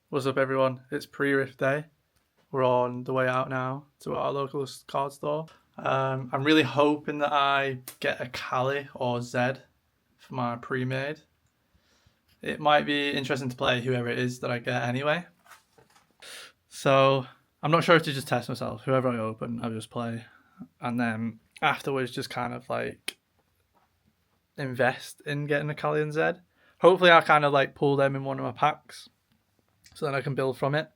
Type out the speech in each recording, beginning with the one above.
What's up, everyone? It's pre-rift day. We're on the way out now to our local card store. I'm really hoping that I get a Kali or Zed for my pre-made. It might be interesting to play whoever it is that I get anyway. So I'm not sure if to just test myself. Whoever I open, I'll just play. And then afterwards just kind of like invest in getting a Kali and Zed. Hopefully I'll kind of like pull them in one of my packs, so then I can build from it.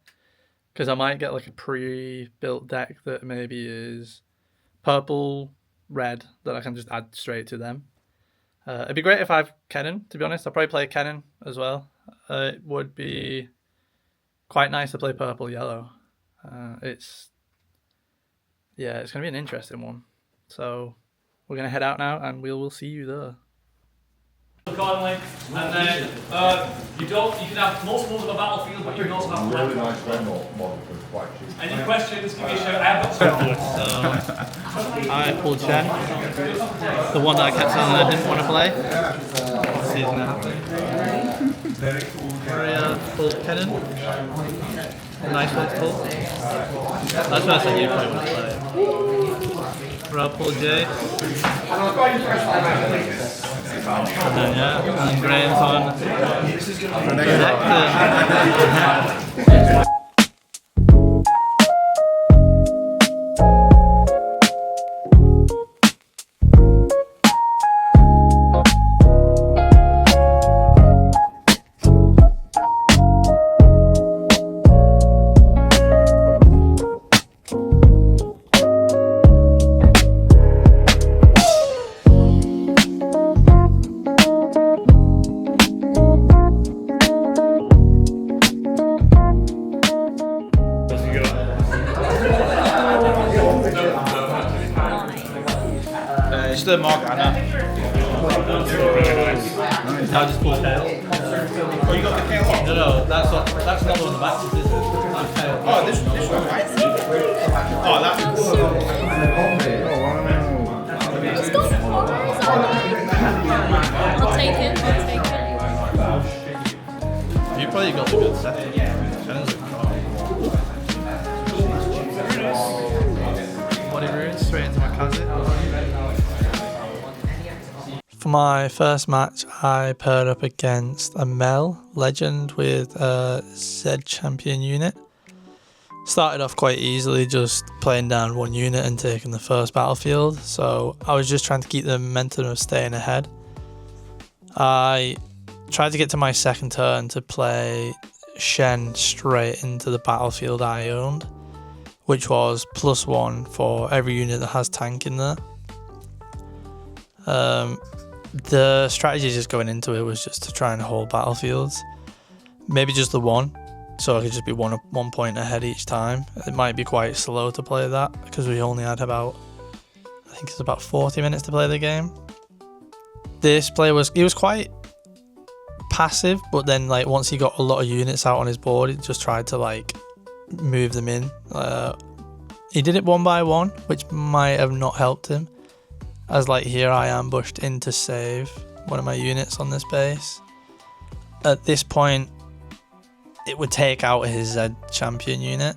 Because I might get like a pre-built deck that maybe is purple, red, that I can just add straight to them. It'd be great if I have Kennen, to be honest. I'll probably play Kennen as well. It would be quite nice to play purple, yellow. It's going to be an interesting one. So we're going to head out now and we will see you there. Accordingly, and then you can have multiple of a battlefield, but you can also have really nice model for quite cheap. Any questions, give me a shout. I have got some. So I pulled Shen, the one that I kept saying I didn't want to play. Let's see what's going to happen. Maria pulled Kennen. Nice one to pull. That's what I said you probably want to play. Rob pulled Jay. And then and Graham's on Renekton. Still Morgana. I'll just pull tail. Oh, you got the tail off? No, that's not the one on the back, is it? That's tail. Oh, this one, right? Oh, that's I'll take it. You probably got the good set. Whatever, straight into my closet. For my first match, I paired up against a Mel Legend with a Z champion unit. Started off quite easily, just playing down one unit and taking the first battlefield, so I was just trying to keep the momentum of staying ahead. I tried to get to my second turn to play Shen straight into the battlefield I owned, which was +1 for every unit that has tank in there. The strategy just going into it was just to try and hold battlefields, maybe just the one, so I could just be one point ahead each time. It might be quite slow to play that because we only had about, I think it's about 40 minutes to play the game. This play was quite passive, but then like once he got a lot of units out on his board, he just tried to like move them in. He did it one by one, which might have not helped him, as like here I ambushed in to save one of my units on this base. At this point, it would take out his Z champion unit.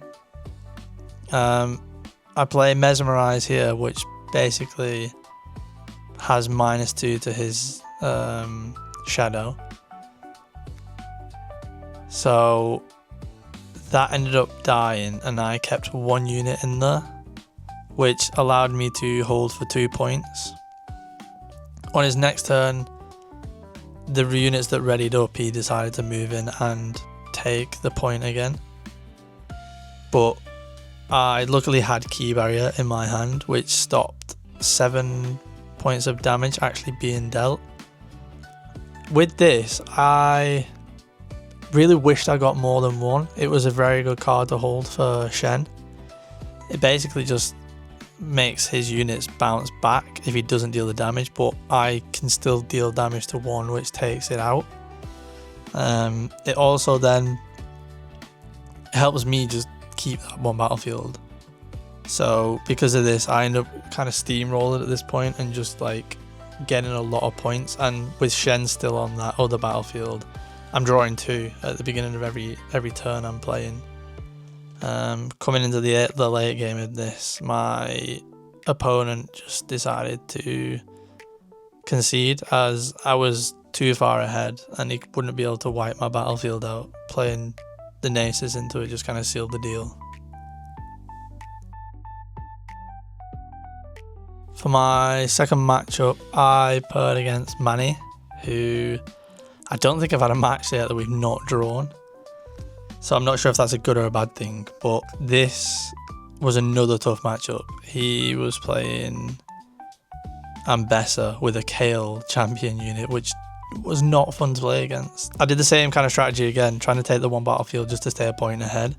I play Mesmerize here, which basically has -2 to his shadow. So that ended up dying and I kept one unit in there, which allowed me to hold for 2 points. On his next turn, the units that readied up, he decided to move in and take the point again. But I luckily had Key Barrier in my hand, which stopped 7 points of damage actually being dealt. With this, I really wished I got more than one. It was a very good card to hold for Shen. It basically just makes his units bounce back if he doesn't deal the damage, but I can still deal damage to one, which takes it out. It also then helps me just keep that one battlefield. So because of this, I end up kind of steamrolling at this point and just like getting a lot of points, and with Shen still on that other battlefield, I'm drawing 2 at the beginning of every turn I'm playing. Coming into the late game of this, my opponent just decided to concede as I was too far ahead and he wouldn't be able to wipe my battlefield out. Playing the Naces into it just kind of sealed the deal. For my second matchup, I paired against Manny, who I don't think I've had a match yet that we've not drawn. So I'm not sure if that's a good or a bad thing, but this was another tough matchup. He was playing Ambessa with a Kale champion unit, which was not fun to play against. I did the same kind of strategy again, trying to take the one battlefield just to stay a point ahead.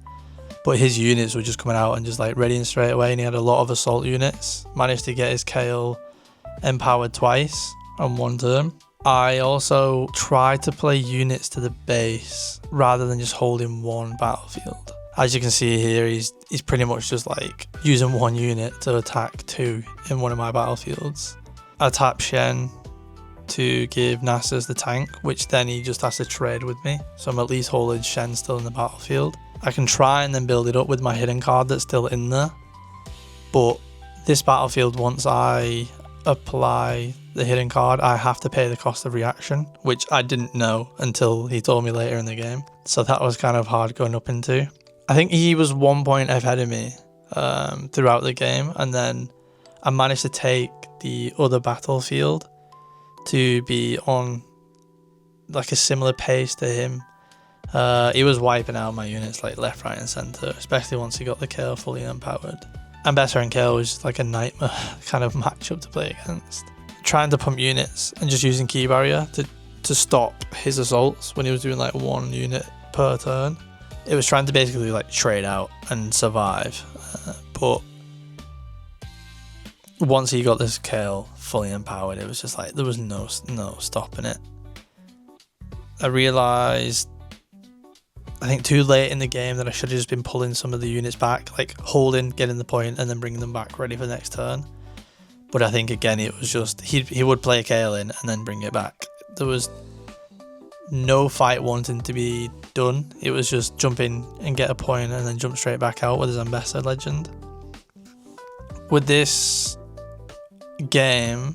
But his units were just coming out and just like readying straight away, and he had a lot of assault units. Managed to get his Kale empowered twice on one turn. I also tried to play units to the base rather than just holding one battlefield. As you can see here, he's pretty much just like using one unit to attack 2 in one of my battlefields. I tap Shen to give Nasus the tank, which then he just has to trade with me. So I'm at least holding Shen still in the battlefield. I can try and then build it up with my hidden card that's still in there. But this battlefield, once I apply the hidden card, I have to pay the cost of reaction, which I didn't know until he told me later in the game. So that was kind of hard going up into. I think he was 1 point ahead of me throughout the game, and then I managed to take the other battlefield to be on like a similar pace to him. He was wiping out my units like left, right and centre, especially once he got the Kale fully empowered. Ambessa and Kale was just like a nightmare kind of matchup to play against. Trying to pump units and just using key barrier to stop his assaults when he was doing like 1 unit per turn. It was trying to basically like trade out and survive, but once he got this Kale fully empowered, it was just like there was no stopping it. I realised, I think too late in the game, that I should have just been pulling some of the units back, like holding, getting the point, and then bringing them back ready for the next turn. But I think again it was just he would play Kale in and then bring it back. There was no fight wanting to be done. It was just jump in and get a point and then jump straight back out with his Ambessa legend. With this game,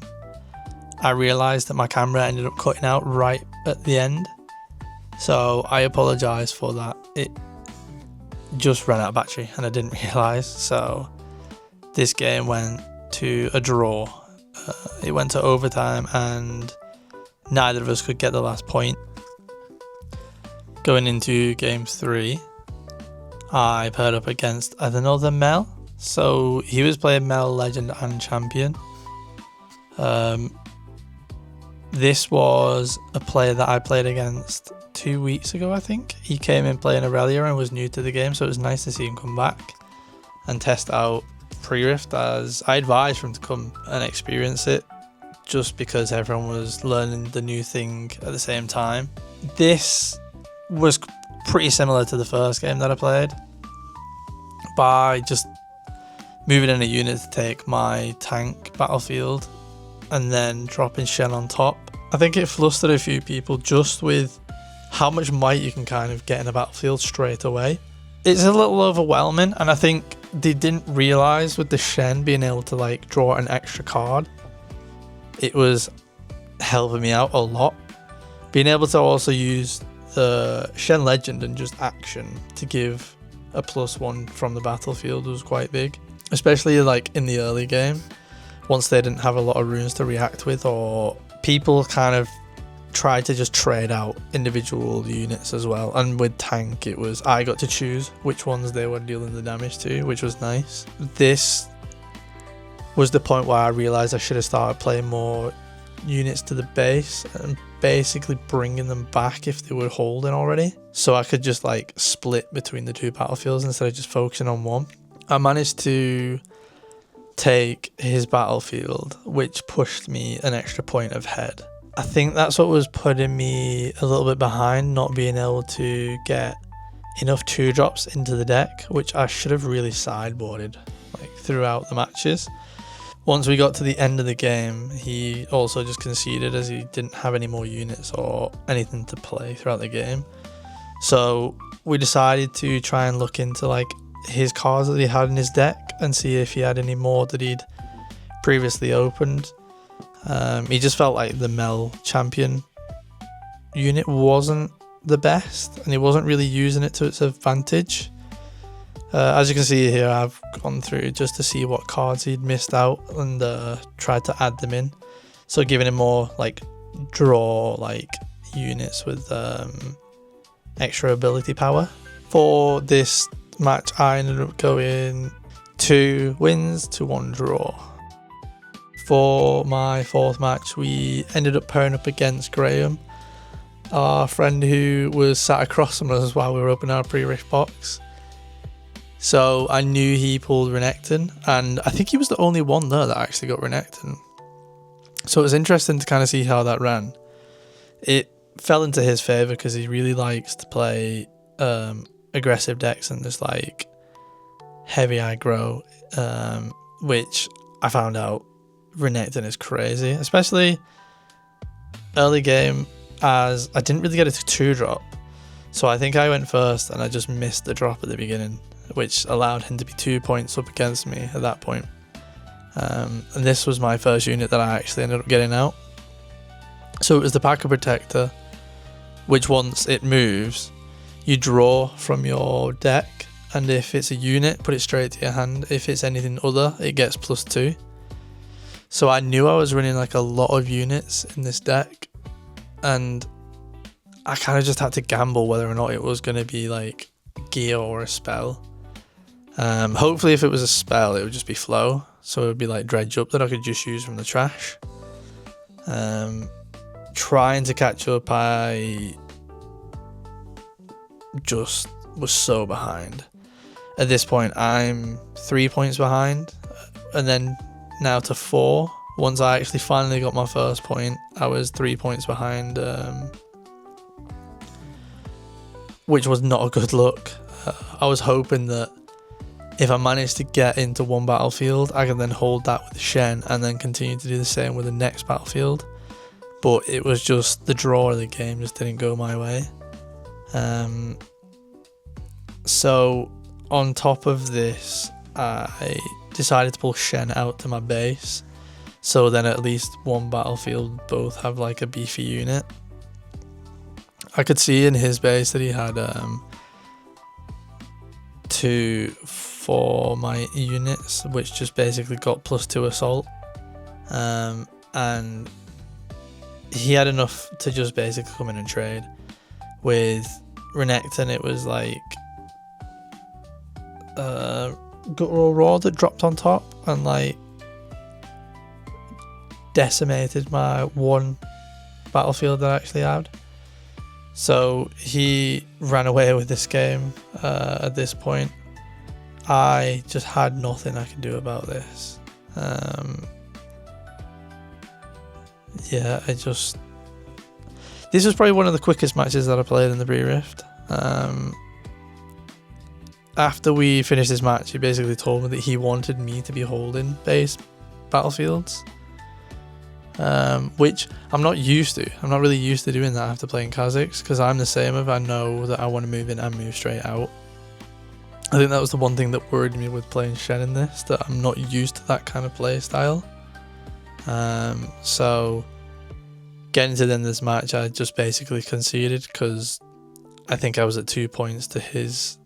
I realised that my camera ended up cutting out right at the end. So I apologise for that. It just ran out of battery and I didn't realise. So this game went to a draw. It went to overtime and neither of us could get the last point. Going into game 3, I paired up against another Mel. So he was playing Mel Legend and Champion. This was a player that I played against 2 weeks ago, I think. He came in playing Aurelia and was new to the game, so it was nice to see him come back and test out Pre-rift, as I advised for him to come and experience it just because everyone was learning the new thing at the same time. This was pretty similar to the first game that I played, by just moving in a unit to take my tank battlefield and then dropping Shen on top. I think it flustered a few people just with how much might you can kind of get in a battlefield straight away. It's a little overwhelming, and I think they didn't realise with the Shen being able to like draw an extra card, it was helping me out a lot. Being able to also use the Shen Legend and just action to give a +1 from the battlefield was quite big, especially like in the early game, once they didn't have a lot of runes to react with, or people kind of tried to just trade out individual units as well. And with tank, it was I got to choose which ones they were dealing the damage to, which was nice. This was the point where I realized I should have started playing more units to the base and basically bringing them back if they were holding already, so I could just like split between the 2 battlefields instead of just focusing on one. I managed to take his battlefield, which pushed me an extra point ahead. I think that's what was putting me a little bit behind, not being able to get enough 2-drops into the deck, which I should have really sideboarded like throughout the matches. once we got to the end of the game, he also just conceded as he didn't have any more units or anything to play throughout the game. So we decided to try and look into like his cards that he had in his deck and see if he had any more that he'd previously opened. He just felt like the Mel champion unit wasn't the best and he wasn't really using it to its advantage. As you can see here, I've gone through just to see what cards he'd missed out and tried to add them in. So giving him more like draw like units with extra ability power. For this match, I ended up going 2 wins to 1 draw. For my 4th match, we ended up pairing up against Graham, our friend who was sat across from us while we were opening our pre-rift box. So I knew he pulled Renekton, and I think he was the only one there that actually got Renekton. So it was interesting to kind of see how that ran. It fell into his favour because he really likes to play aggressive decks and just like heavy aggro, which I found out Renekton is crazy, especially early game, as I didn't really get it to 2-drop. So I think I went first and I just missed the drop at the beginning, which allowed him to be 2 points up against me at that point. And this was my first unit that I actually ended up getting out. So it was the Packer Protector, which once it moves, you draw from your deck, and if it's a unit, put it straight to your hand. If it's anything other, it gets +2. So I knew I was running like a lot of units in this deck, and I kind of just had to gamble whether or not it was going to be like gear or a spell. Hopefully if it was a spell, it would just be flow, so it would be like dredge up that I could just use from the trash. Trying to catch up, I just was so behind. At this point, I'm 3 points behind, and then now to 4. Once I actually finally got my first point, I was 3 points behind, which was not a good look. I was hoping that if I managed to get into one battlefield, I could then hold that with Shen and then continue to do the same with the next battlefield. But it was just the draw of the game just didn't go my way. So on top of this, I decided to pull Shen out to my base, so then at least one battlefield both have like a beefy unit. I could see in his base that he had 2 for my units, which just basically got +2 assault, and he had enough to just basically come in and trade. With Renekton, it was like Guttural Roar that dropped on top and like decimated my one battlefield that I actually had. So he ran away with this game. At this point, I just had nothing I could do about this. Yeah, this was probably one of the quickest matches that I played in the pre-rift. After we finished this match, he basically told me that he wanted me to be holding base battlefields, which I'm not used to. I'm not really used to doing that after playing Kha'Zix, because I'm the same if I know that I want to move in and move straight out. I think that was the one thing that worried me with playing Shen in this, that I'm not used to that kind of play style. So getting to the end of this match, I just basically conceded because I think I was at 2 points to his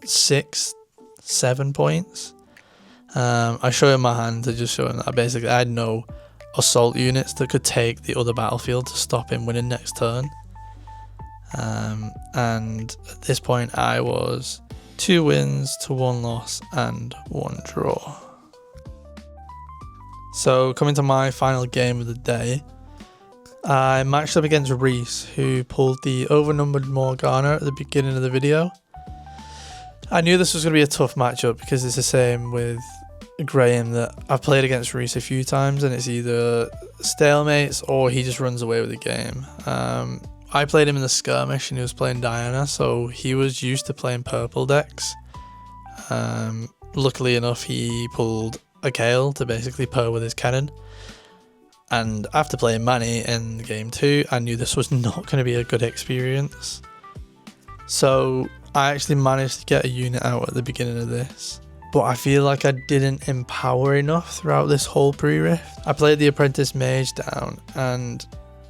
6-7 points. I show him my hand to just show him that I had no assault units that could take the other battlefield to stop him winning next turn. And at this point I was 2 wins to 1 loss and 1 draw. So coming to my final game of the day, I matched up against Reese, who pulled the overnumbered Morgana at the beginning of the video. I knew this was going to be a tough matchup because it's the same with Graham, that I've played against Reese a few times and it's either stalemates or he just runs away with the game. I played him in the Skirmish and he was playing Diana, so he was used to playing purple decks. Luckily enough, he pulled a Kale to basically pair with his cannon. And after playing Manny in game 2, I knew this was not going to be a good experience. So I actually managed to get a unit out at the beginning of this. But I feel like I didn't empower enough throughout this whole pre-rift. I played the Apprentice Mage down and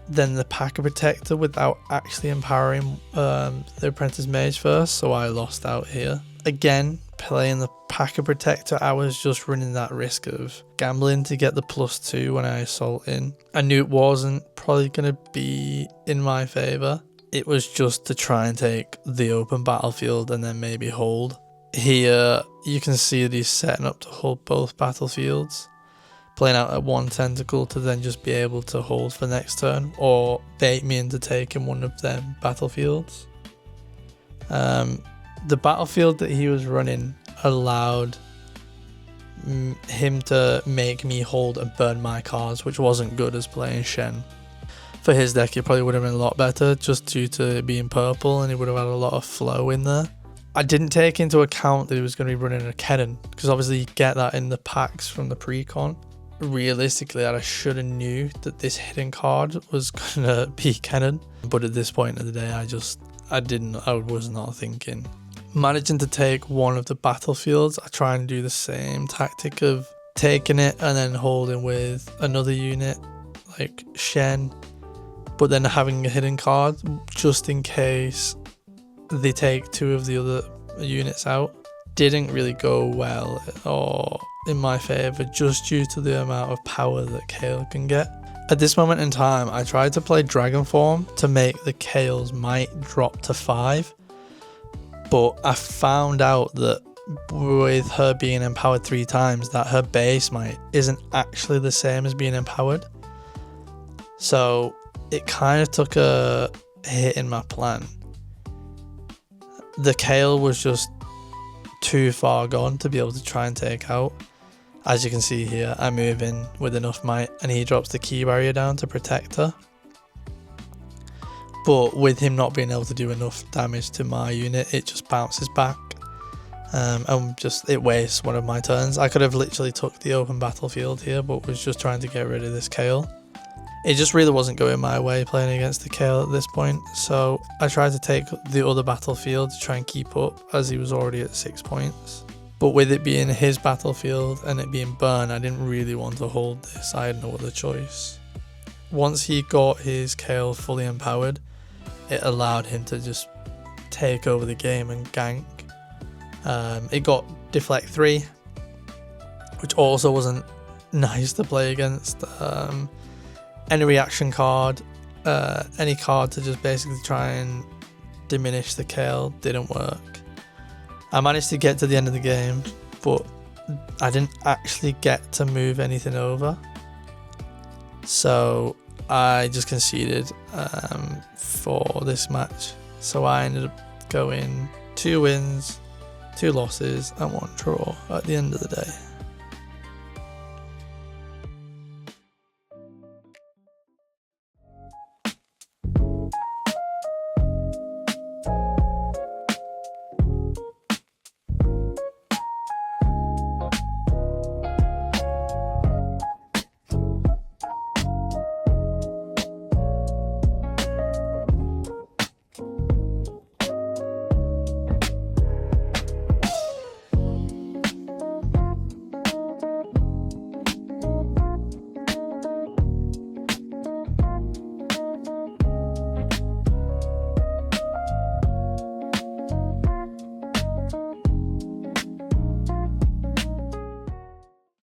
then the Packer Protector without actually empowering the Apprentice Mage first, so I lost out here. Again, playing the Packer Protector, I was just running that risk of gambling to get the +2 when I assault in. I knew it wasn't probably going to be in my favour. It was just to try and take the open battlefield and then maybe hold. Here, you can see that he's setting up to hold both battlefields, playing out at one tentacle to then just be able to hold for next turn, or bait me into taking one of them battlefields. The battlefield that he was running allowed him to make me hold and burn my cards, which wasn't good as playing Shen. For his deck, it probably would have been a lot better just due to it being purple, and he would have had a lot of flow in there. I didn't take into account that he was going to be running a cannon, because obviously you get that in the packs from the pre-con. Realistically, I should have knew that this hidden card was going to be cannon, but at this point of the day, I was not thinking. Managing to take one of the battlefields, I try and do the same tactic of taking it and then holding with another unit like Shen, but then having a hidden card just in case they take 2 of the other units out. Didn't really go well or in my favour just due to the amount of power that Kale can get. At this moment in time, I tried to play Dragon Form to make the Kale's might drop to 5, but I found out that with her being empowered 3 times, that her base might isn't actually the same as being empowered. So it kind of took a hit in my plan. The Kale was just too far gone to be able to try and take out. As you can see here, I move in with enough might and he drops the key barrier down to protect her. But with him not being able to do enough damage to my unit, it just bounces back. And it wastes one of my turns. I could have literally took the open battlefield here, but was just trying to get rid of this Kale. It just really wasn't going my way playing against the Kale at this point, so I tried to take the other battlefield to try and keep up, as he was already at 6 points. But with it being his battlefield and it being burn, I didn't really want to hold this. I had no other choice. Once he got his Kale fully empowered, it allowed him to just take over the game and gank. It got deflect 3, which also wasn't nice to play against. Any reaction card, any card to just basically try and diminish the Kale didn't work. I managed to get to the end of the game, but I didn't actually get to move anything over. So I just conceded for this match. So I ended up going 2 wins, 2 losses and 1 draw at the end of the day.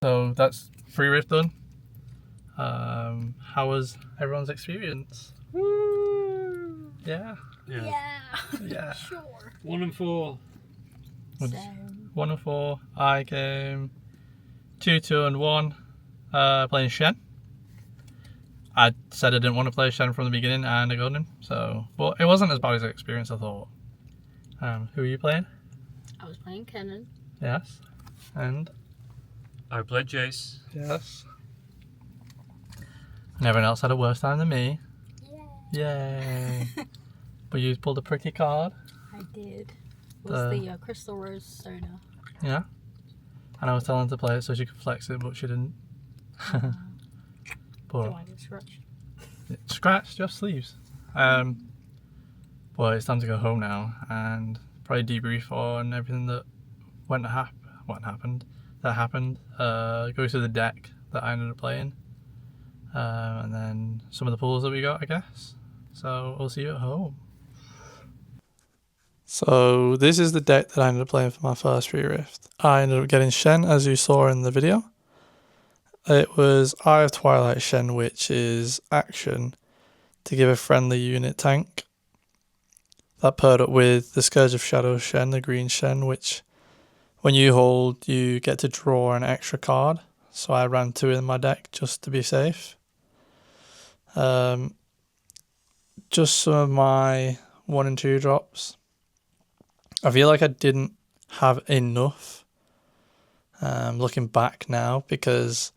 So that's Pre-rift done. How was everyone's experience? Woo! Yeah. Yeah. Sure. 1 and 4. Same. 1 and 4. I came 2, 2 and 1. Playing Shen. I said I didn't want to play Shen from the beginning and I got him. So, but it wasn't as bad as an experience, I thought. Who are you playing? I was playing Kennen. Yes. And I played Jace. yes. And everyone else had a worse time than me. Yeah. Yay. But you pulled a pretty card. I did. It was the Crystal Rose Soda. Yeah. And I was telling her to play it so she could flex it, but she didn't. But Do I get scratched? scratched your sleeves. But it's time to go home now and probably debrief on everything that happened. Go through the deck that I ended up playing, and then some of the pulls that we got, I guess. So we'll see you at home. So this is the deck that I ended up playing for my first Pre-rift. I ended up getting Shen, as you saw in the video. It was Eye of Twilight Shen, which is action to give a friendly unit tank. That paired up with the Scourge of Shadows Shen, the green Shen, which when you hold, you get to draw an extra card. So I ran 2 in my deck just to be safe. Just some of my 1 and 2 drops. I feel like I didn't have enough looking back now, because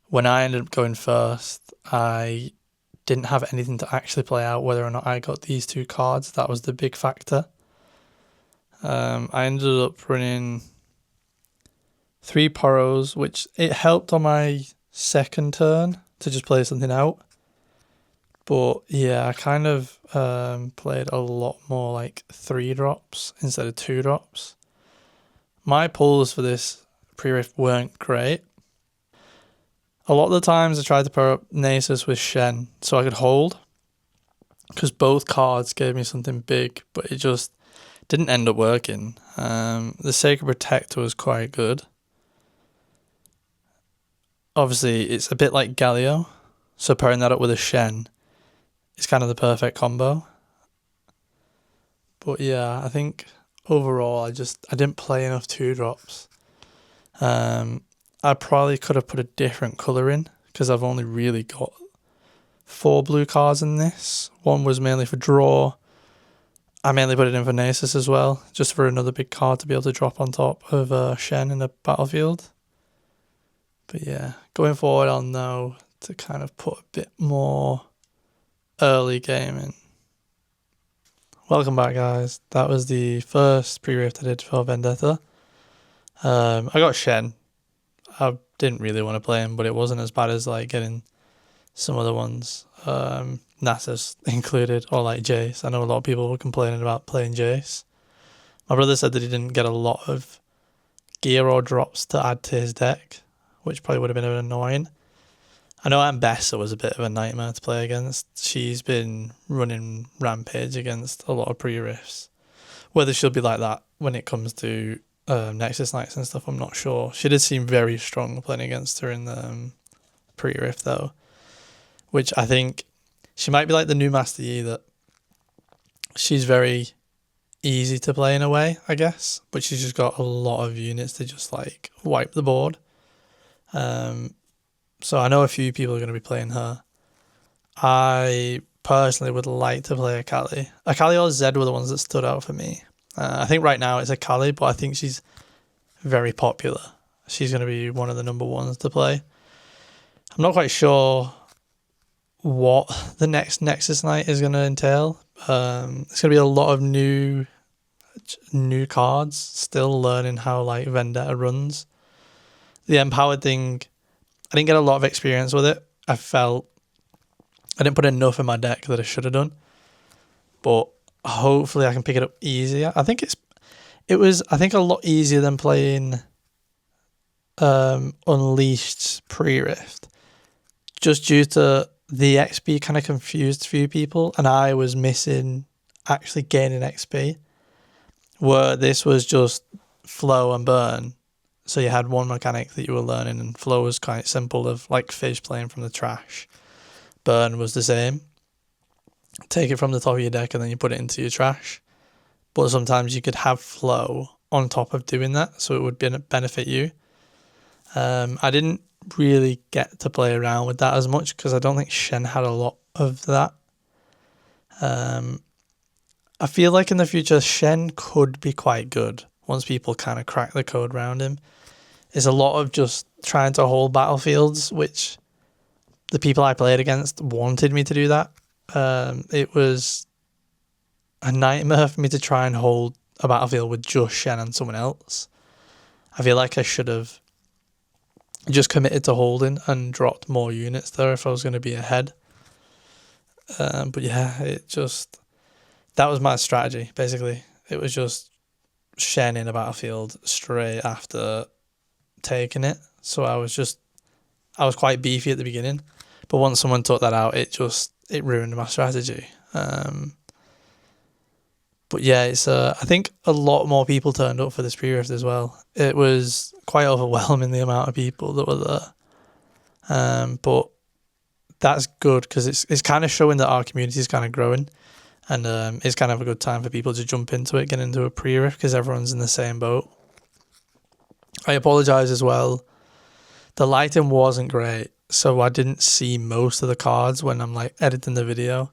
when I ended up going first, I didn't have anything to actually play out whether or not I got these 2 cards. That was the big factor. I ended up running 3 Poros, which it helped on my second turn to just play something out. But yeah, I kind of played a lot more like 3 drops instead of 2 drops. My pulls for this pre-rift weren't great. A lot of the times I tried to pair up Nasus with Shen so I could hold, because both cards gave me something big, but it just didn't end up working. The Sacred Protector was quite good. Obviously, it's a bit like Galio, so pairing that up with a Shen is kind of the perfect combo. But yeah, I think overall I didn't play enough 2 drops. I probably could have put a different colour in, because I've only really got 4 blue cards in this. 1 was mainly for draw. I mainly put it in for Nasus as well, just for another big card to be able to drop on top of Shen in a battlefield. But yeah, going forward I'll know to kind of put a bit more early game in. Welcome back, guys. That was the first pre-rift I did for Vendetta. I got Shen. I didn't really want to play him, but it wasn't as bad as like getting some other ones, Nasus included, or like Jace. I know a lot of people were complaining about playing Jace. My brother said that he didn't get a lot of gear or drops to add to his deck, which probably would have been a bit annoying. I know Ambessa was a bit of a nightmare to play against. She's been running rampage against a lot of pre-rifts. Whether she'll be like that when it comes to Nexus Knights and stuff, I'm not sure. She did seem very strong playing against her in the pre-rift though, which I think she might be like the new Master Yi, that she's very easy to play in a way, I guess, but she's just got a lot of units to just like wipe the board. So I know a few people are going to be playing her. I personally would like to play Akali. Akali or Zed were the ones that stood out for me. I think right now it's Akali, but I think she's very popular. She's going to be one of the number ones to play. I'm not quite sure what the next Nexus Knight is going to entail. It's going to be a lot of new cards, still learning how like Vendetta runs. The empowered thing, I didn't get a lot of experience with it. I felt I didn't put enough in my deck that I should have done, but hopefully I can pick it up easier. I think it was a lot easier than playing Unleashed pre-rift, just due to the XP kind of confused a few people, and I was missing actually gaining XP, where this was just flow and burn. So you had one mechanic that you were learning, and flow was quite simple, of like fish playing from the trash. Burn was the same. Take it from the top of your deck and then you put it into your trash. But sometimes you could have flow on top of doing that, so it would benefit you. I didn't really get to play around with that as much because I don't think Shen had a lot of that. I feel like in the future Shen could be quite good once people kind of crack the code around him. It's a lot of just trying to hold battlefields, which the people I played against wanted me to do that. It was a nightmare for me to try and hold a battlefield with just Shen and someone else. I feel like I should have just committed to holding and dropped more units there if I was going to be ahead. But yeah, that was my strategy, basically. It was just shedding a battlefield straight after taking it. So I was quite beefy at the beginning, but once someone took that out, it ruined my strategy. But yeah, I think a lot more people turned up for this pre-rift as well. It was quite overwhelming, the amount of people that were there. But that's good because it's kind of showing that our community is kind of growing, and it's kind of a good time for people to jump into it, get into a pre-rift because everyone's in the same boat. I apologize as well. The lighting wasn't great, so I didn't see most of the cards when I'm like editing the video.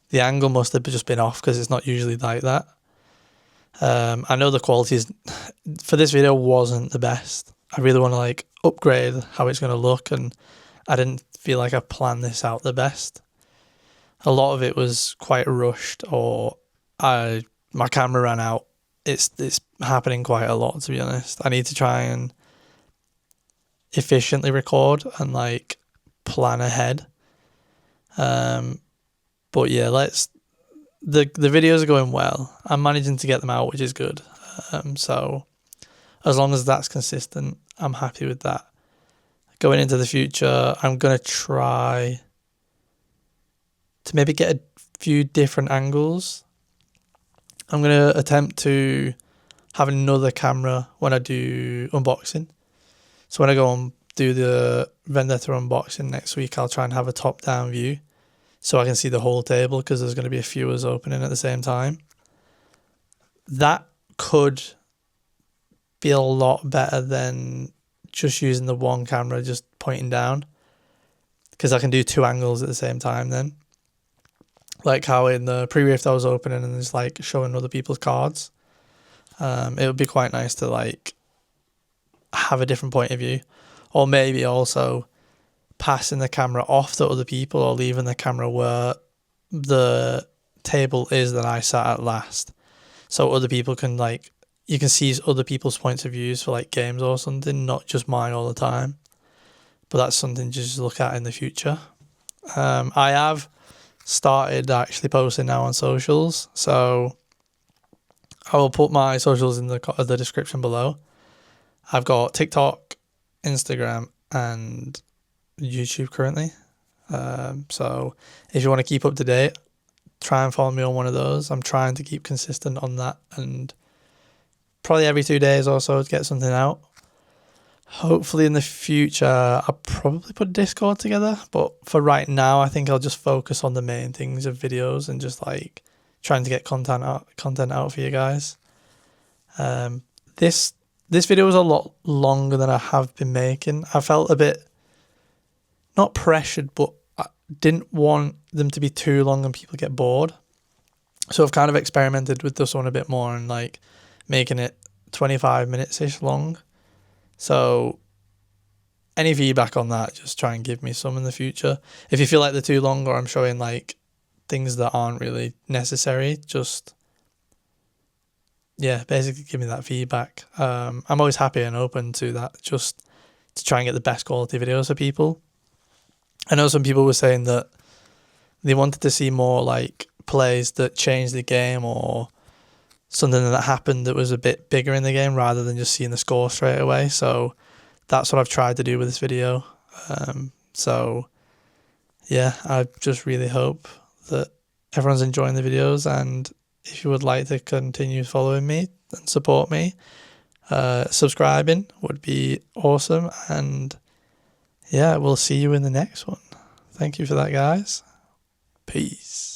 The angle must have just been off because it's not usually like that. I know the quality for this video wasn't the best. I really want to like upgrade how it's going to look, and I didn't feel like I planned this out the best. A lot of it was quite rushed, or my camera ran out. It's happening quite a lot, to be honest. I need to try and efficiently record and like plan ahead. But yeah, the videos are going well. I'm managing to get them out, which is good. So as long as that's consistent, I'm happy with that. Going into the future, I'm going to try to maybe get a few different angles. I'm going to attempt to have another camera when I do unboxing. So when I go and do the Vendetta unboxing next week, I'll try and have a top-down view so I can see the whole table, because there's going to be a few of us opening at the same time. That could be a lot better than just using the one camera just pointing down, because I can do two angles at the same time then. Like how in the pre-rift I was opening and it's like showing other people's cards. It would be quite nice to like have a different point of view, or maybe also passing the camera off to other people, or leaving the camera where the table is that I sat at last, so other people can like, you can see other people's points of views for like games or something, not just mine all the time. But that's something to just look at in the future. I have started actually posting now on socials, so I will put my socials in the description below. I've got TikTok, Instagram, and YouTube currently. So if you want to keep up to date, try and follow me on one of those. I'm trying to keep consistent on that, and probably every 2 days or so to get something out. Hopefully in the future I'll probably put Discord together, but for right now I think I'll just focus on the main things of videos and just like trying to get content out for you guys. This video was a lot longer than I have been making. I felt a bit not pressured, but I didn't want them to be too long and people get bored. So I've kind of experimented with this one a bit more and like making it 25 minutes-ish long. So any feedback on that, just try and give me some in the future. If you feel like they're too long, or I'm showing like things that aren't really necessary, just, yeah, basically give me that feedback. I'm always happy and open to that, just to try and get the best quality videos for people. I know some people were saying that they wanted to see more like plays that changed the game, or something that happened that was a bit bigger in the game, rather than just seeing the score straight away. So that's what I've tried to do with this video. So yeah, I just really hope that everyone's enjoying the videos, and if you would like to continue following me and support me, subscribing would be awesome. And yeah, we'll see you in the next one. Thank you for that, guys. Peace.